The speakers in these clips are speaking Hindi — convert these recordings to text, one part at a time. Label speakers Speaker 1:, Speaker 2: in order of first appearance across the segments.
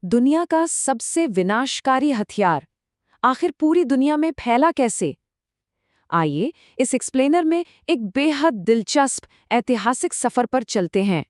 Speaker 1: दुनिया का सबसे विनाशकारी हथियार आखिर पूरी दुनिया में फैला कैसे? आइए इस एक्सप्लेनर में एक बेहद दिलचस्प ऐतिहासिक सफर पर चलते हैं।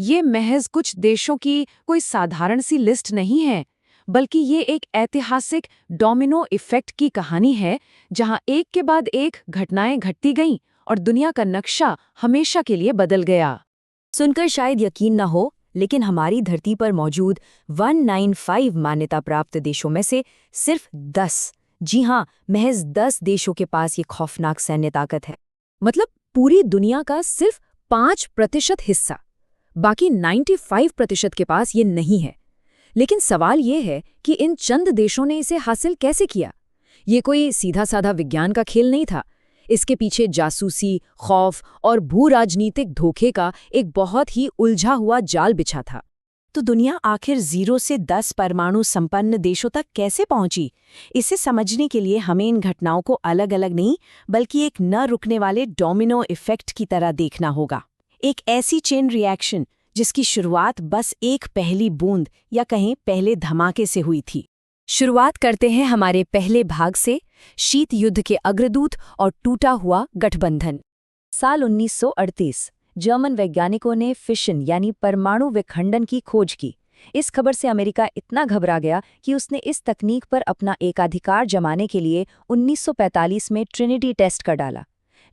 Speaker 1: ये महज कुछ देशों की कोई साधारण सी लिस्ट नहीं है, बल्कि ये एक ऐतिहासिक डोमिनो इफेक्ट की कहानी है, जहां एक के बाद एक घटनाएं घटती गईं और दुनिया का नक्शा हमेशा के लिए बदल गया।
Speaker 2: सुनकर शायद यकीन न हो, लेकिन हमारी धरती पर मौजूद 195 मान्यता प्राप्त देशों में से सिर्फ 10, जी हाँ, महज 10 देशों के पास ये खौफनाक सैन्य ताकत है। मतलब पूरी दुनिया का सिर्फ 5% हिस्सा। बाकी 95% के पास ये नहीं है। लेकिन सवाल ये है कि इन चंद देशों ने इसे हासिल कैसे किया? ये कोई सीधा साधा विज्ञान का खेल नहीं था। इसके पीछे जासूसी, खौफ और भू-राजनीतिक धोखे का एक बहुत ही उलझा हुआ जाल बिछा था। तो दुनिया आखिर 0 से 10 परमाणु संपन्न देशों तक कैसे पहुंची? इसे समझने के लिए हमें इन घटनाओं को अलग अलग नहीं, बल्कि एक न रुकने वाले डोमिनो इफेक्ट की तरह देखना होगा। एक ऐसी चेन रिएक्शन जिसकी शुरुआत बस एक पहली बूंद या कहें पहले धमाके से हुई थी। शुरुआत करते हैं हमारे पहले भाग से, शीत युद्ध के अग्रदूत और टूटा हुआ गठबंधन। साल 1938 जर्मन वैज्ञानिकों ने फिशन यानी परमाणु विखंडन की खोज की। इस खबर से अमेरिका इतना घबरा गया कि उसने इस तकनीक पर अपना एकाधिकार जमाने के लिए 1945 में ट्रिनिटी टेस्ट कर डाला।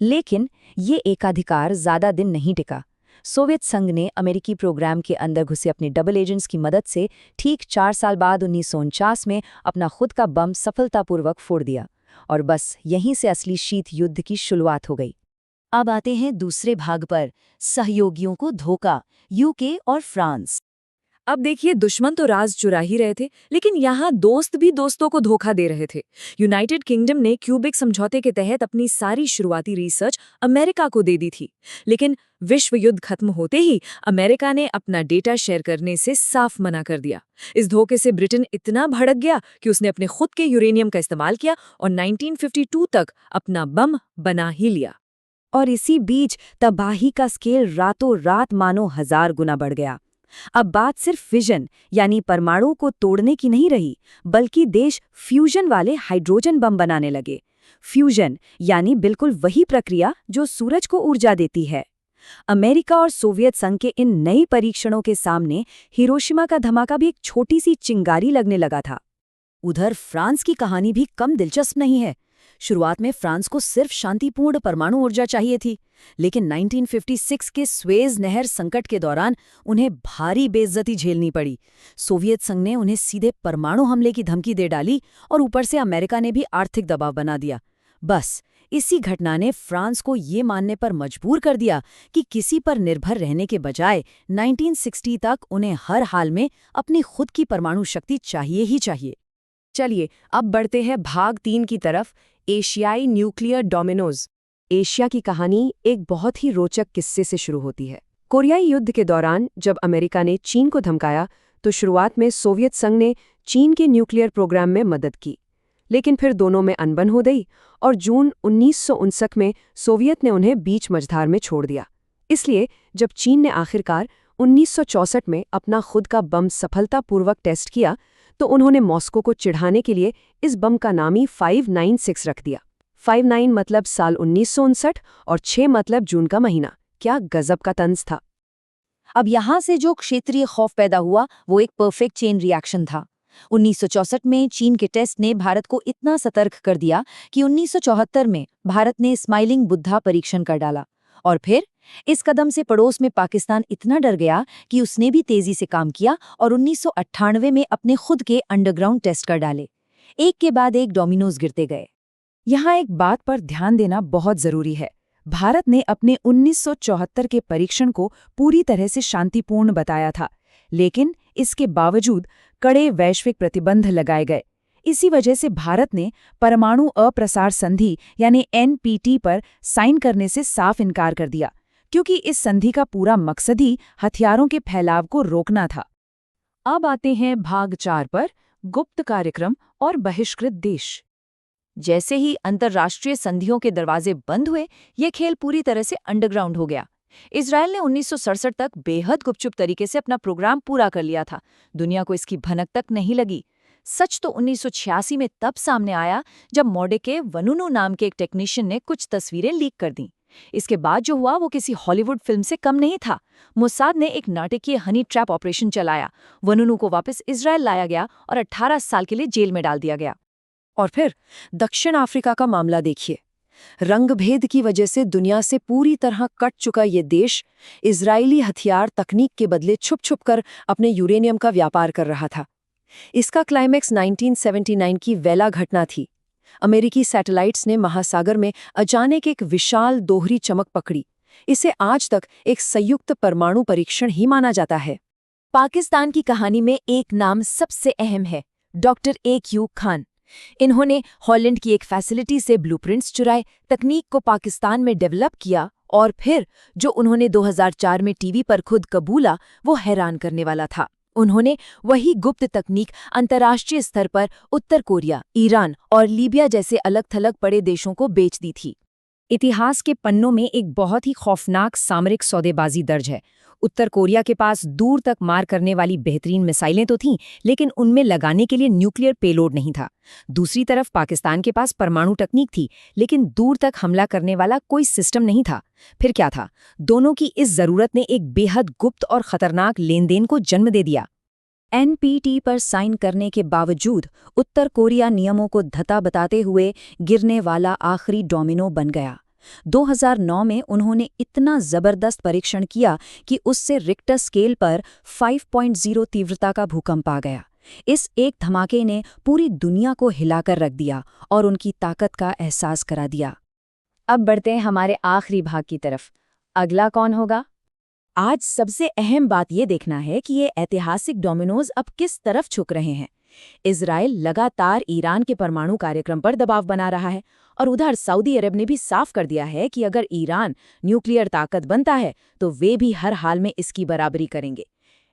Speaker 2: लेकिन ये एकाधिकार ज़्यादा दिन नहीं टिका। सोवियत संघ ने अमेरिकी प्रोग्राम के अंदर घुसे अपने डबल एजेंट्स की मदद से ठीक 4 साल बाद 1949 में अपना खुद का बम सफलतापूर्वक फोड़ दिया। और बस यहीं से असली शीत युद्ध की शुरुआत हो गई। अब आते हैं दूसरे भाग पर, सहयोगियों को धोखा, यूके और फ्रांस। अब देखिए, दुश्मन तो राज चुरा ही रहे थे, लेकिन यहाँ दोस्त भी दोस्तों को धोखा दे रहे थे। यूनाइटेड किंगडम ने क्यूबिक समझौते के तहत अपनी सारी शुरुआती रिसर्च अमेरिका को दे दी थी। लेकिन विश्व युद्ध खत्म होते ही अमेरिका ने अपना डेटा शेयर करने से साफ मना कर दिया। इस धोखे से ब्रिटेन इतना भड़क गया कि उसने अपने खुद के यूरेनियम का इस्तेमाल किया और 1952 तक अपना बम बना ही लिया। और इसी बीच तबाही का स्केल रातों रात मानो 1000 गुना बढ़ गया। अब बात सिर्फ फिजन यानी परमाणु को तोड़ने की नहीं रही, बल्कि देश फ्यूजन वाले हाइड्रोजन बम बनाने लगे। फ्यूजन यानी बिल्कुल वही प्रक्रिया जो सूरज को ऊर्जा देती है। अमेरिका और सोवियत संघ के इन नए परीक्षणों के सामने हिरोशिमा का धमाका भी एक छोटी सी चिंगारी लगने लगा था। उधर फ्रांस की कहानी भी कम दिलचस्प नहीं है। शुरुआत में फ्रांस को सिर्फ शांतिपूर्ण परमाणु ऊर्जा चाहिए थी, लेकिन 1956 के स्वेज नहर संकट के दौरान उन्हें भारी बेइज्जती झेलनी पड़ी। सोवियत संघ ने उन्हें सीधे परमाणु हमले की धमकी दे डाली और ऊपर से अमेरिका ने भी आर्थिक दबाव बना दिया। बस इसी घटना ने फ्रांस को ये मानने पर मजबूर कर दिया कि किसी पर निर्भर रहने के बजाय 1960 तक उन्हें हर हाल में अपनी खुद की परमाणु शक्ति चाहिए ही चाहिए।
Speaker 1: चलिए अब बढ़ते हैं भाग 3 की तरफ, एशियाई न्यूक्लियर डोमिनोज। एशिया की कहानी एक बहुत ही रोचक किस्से से शुरू होती है। कोरियाई युद्ध के दौरान जब अमेरिका ने चीन को धमकाया, तो शुरुआत में सोवियत संघ ने चीन के न्यूक्लियर प्रोग्राम में मदद की। लेकिन फिर दोनों में अनबन हो गई और जून 1959 में सोवियत ने उन्हें बीच मझधार में छोड़ दिया। इसलिए जब चीन ने आखिरकार 1964 में अपना खुद का बम सफलतापूर्वक टेस्ट किया, तो उन्होंने मॉस्को को चिढ़ाने के लिए इस बम का नाम ही 596 रख दिया। 59 मतलब साल 1959 और 6 मतलब जून का महीना। क्या गजब का तंज था।
Speaker 2: अब यहाँ से जो क्षेत्रीय खौफ पैदा हुआ वो एक परफेक्ट चेन रिएक्शन था। 1964 में चीन के टेस्ट ने भारत को इतना सतर्क कर दिया कि 1974 में भारत ने स्माइलिंग बुद्धा परीक्षण कर डाला। और फिर इस कदम से पड़ोस में पाकिस्तान इतना डर गया कि उसने भी तेजी से काम किया और 1998 में अपने खुद के अंडरग्राउंड टेस्ट कर डाले। एक के बाद एक डोमिनोज गिरते गए।
Speaker 1: यहाँ एक बात पर ध्यान देना बहुत जरूरी है। भारत ने अपने 1974 के परीक्षण को पूरी तरह से शांतिपूर्ण बताया था, लेकिन इसके बावजूद कड़े वैश्विक प्रतिबंध लगाए गए। इसी वजह से भारत ने परमाणु अप्रसार संधि यानी NPT पर साइन करने से साफ इनकार कर दिया, क्योंकि इस संधि का पूरा मकसद ही हथियारों के फैलाव को रोकना था। अब आते हैं भाग 4 पर, गुप्त कार्यक्रम और बहिष्कृत देश।
Speaker 2: जैसे ही अंतर्राष्ट्रीय संधियों के दरवाजे बंद हुए, ये खेल पूरी तरह से अंडरग्राउंड हो गया। इजराइल ने 1967 तक बेहद गुपचुप तरीके से अपना प्रोग्राम पूरा कर लिया था। दुनिया को इसकी भनक तक नहीं लगी। सच तो 1986 में तब सामने आया जब मोर्डेके वनुनु नाम के एक टेक्नीशियन ने कुछ तस्वीरें लीक कर दी। इसके बाद जो हुआ वो किसी हॉलीवुड फिल्म से कम नहीं था। मोसाद ने एक नाटकीय हनी ट्रैप ऑपरेशन चलाया। वनुनु को वापस इजराइल लाया गया और 18 साल के लिए जेल में डाल दिया गया।
Speaker 1: और फिर दक्षिण अफ्रीका का मामला देखिए। रंगभेद की वजह से दुनिया से पूरी तरह कट चुका ये देश इजरायली हथियार तकनीक के बदले छुप-छुप कर अपने यूरेनियम का व्यापार कर रहा था। इसका क्लाइमैक्स 1979 की वेला घटना थी। अमेरिकी सैटेलाइट्स ने महासागर में अचानक एक विशाल दोहरी चमक पकड़ी। इसे आज तक एक संयुक्त परमाणु परीक्षण ही माना जाता है।
Speaker 2: पाकिस्तान की कहानी में एक नाम सबसे अहम है, डॉक्टर AQ खान। इन्होंने हॉलैंड की एक फैसिलिटी से ब्लूप्रिंट्स चुराए, तकनीक को पाकिस्तान में डेवलप किया और फिर जो उन्होंने 2004 में टीवी पर खुद कबूला वो हैरान करने वाला था। उन्होंने वही गुप्त तकनीक अंतर्राष्ट्रीय स्तर पर उत्तर कोरिया, ईरान और लीबिया जैसे अलग-थलग पड़े देशों को बेच दी थी।
Speaker 1: इतिहास के पन्नों में एक बहुत ही खौफनाक सामरिक सौदेबाजी दर्ज है। उत्तर कोरिया के पास दूर तक मार करने वाली बेहतरीन मिसाइलें तो थीं, लेकिन उनमें लगाने के लिए न्यूक्लियर पेलोड नहीं था। दूसरी तरफ पाकिस्तान के पास परमाणु तकनीक थी, लेकिन दूर तक हमला करने वाला कोई सिस्टम नहीं था। फिर क्या था? दोनों की इस जरूरत ने एक बेहद गुप्त और खतरनाक लेनदेन को जन्म दे दिया।
Speaker 2: NPT पर साइन करने के बावजूद उत्तर कोरिया नियमों को धता बताते हुए गिरने वाला आखिरी डोमिनो बन गया। 2009 में उन्होंने इतना जबरदस्त परीक्षण किया कि उससे रिक्टर स्केल पर 5.0 तीव्रता का भूकंप आ गया। इस एक धमाके ने पूरी दुनिया को हिलाकर रख दिया और उनकी ताकत का एहसास करा दिया।
Speaker 1: अब बढ़ते हैं हमारे आखिरी भाग की तरफ। अगला कौन होगा?
Speaker 2: आज सबसे अहम बात ये देखना है कि ये ऐतिहासिक डोमिनोज अब किस तरफ झुक रहे हैं। इजराइल लगातार ईरान के परमाणु कार्यक्रम पर दबाव बना रहा है और उधर सऊदी अरब ने भी साफ कर दिया है कि अगर ईरान न्यूक्लियर ताकत बनता है तो वे भी हर हाल में इसकी बराबरी करेंगे।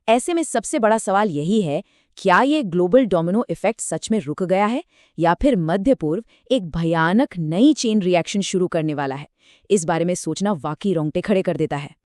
Speaker 2: ऐसे में सबसे बड़ा सवाल यही है, क्या ये ग्लोबल डोमिनो इफेक्ट सच में रुक गया है या फिर मध्य पूर्व एक भयानक नई चेन रिएक्शन शुरू करने वाला है? इस बारे में सोचना वाकई रोंगटे खड़े कर देता है।